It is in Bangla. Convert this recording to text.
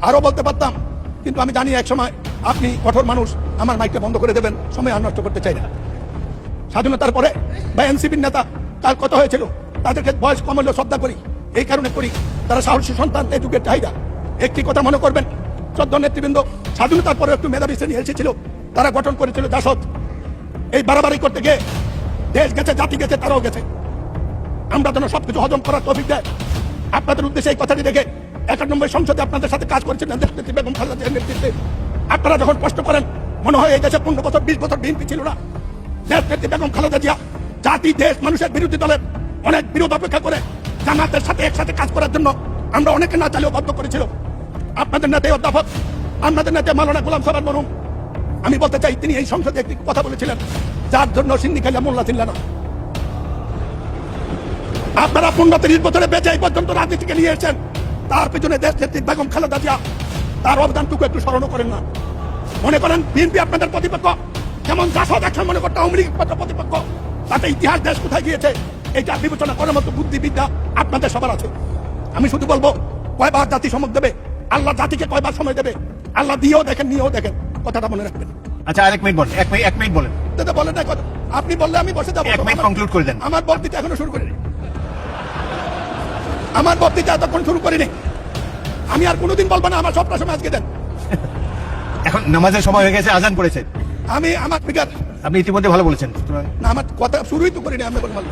আরো বলতে পারতাম, কিন্তু আমি জানি এক সময় আপনি কঠোর মানুষ, আমার মাইকটা বন্ধ করে দেবেন, সময় আর নষ্ট করতে চাই না। স্বাধীনতার পরে বা এনসিপির নেতা তার কত হয়েছিল, তাদেরকে বয়স কম হলেও শ্রদ্ধা করি, এই কারণে করি তারা সাহসী সন্তান, এই যুগের চাহিদা। একটি কথা মনে করবেন, 14 নেতৃবৃন্দ স্বাধীনতার পরে একটু মেধাবী শ্রেণী এসেছিল, তারা গঠন করেছিল জাসদ। এই বাড়াবাড়ি করতে গিয়ে দেশ গেছে, জাতি গেছে, তারাও গেছে। আমরা যেন সবকিছু হজম করার তৌফিক দেয়। আপনাদের উদ্দেশ্যে এই কথাটি দেখে 91 সংসদে আপনাদের সাথে কাজ করেছিলেন দেশনেত্রী বেগম খালেদা জিয়ার নেতৃত্বে। আপনারা যখন কষ্ট করেন, মনে হয় এই দেশে 15 বছর 20 বছর বিএনপি ছিল না। দেশনেত্রী বেগম খালেদা জিয়া জাতি, দেশ, মানুষের বিরোধী দলের অনেক বিরোধ অপেক্ষা করে জামাতের সাথে একসাথে কাজ করার জন্য আমরা অনেকে না চাইলেও বাধ্য করেছিল। আপনাদের নেতা অধ্যাপক, আপনাদের নেতা মাওলানা গোলাম সাহেব মরহুম, আমি বলতে চাই, তিনি এই সংসদে একটি কথা বলেছিলেন, যার জন্য সিন্নি খাইলা মোল্লা ছিল না। আপনারা 15-30 বছরে বেঁচে এই পর্যন্ত রাজনীতিকে নিয়ে এসেছেন, তার পেছনে দেশ নেত্রী বেগম খালেদা জিয়া, তার অবদানটুকু একটু স্মরণ করেন না। মনে করেন বিএনপি আপনাদের প্রতিপক্ষ, যেমন জাসদ একসময় মনে করতে আওয়ামী লীগ প্রতিপক্ষ, তাতে ইতিহাস দেশ কোথায় গিয়েছে এটা বিবেচনা করার মতো বুদ্ধিবিদ্যা আপনাদের সবার আছে। আমি শুধু বলবো, কয়বার জাতি সমক দেবে, আল্লাহ জাতিকে কয়বার সময় দেবে, আল্লাহ দিয়েও দেখেন, নিয়েও দেখেন, কথাটা মনে রাখবেন। আচ্ছা, আরেক মিনিট বলেন, এক মিনিট বলেন। বলেন না কথা, আপনি বললে আমি বসে যাবো। এক মিনিট কনক্লুড করে দেন। আমার বক্তৃতা এখনো শুরু করিনি, আমার বক্তৃতা এতক্ষণ শুরু করিনি। আমি আর কোনোদিন বলবো না আমার সবটা সময় আজকে দেন। এখন নামাজের সময় হয়ে গেছে, আজান পড়েছে। আমি আমার ফিগার, আপনি ইতিমধ্যে ভালো বলেছেন। না আমার কথা শুরুই তো করিনি, আমি বলবো ভালো।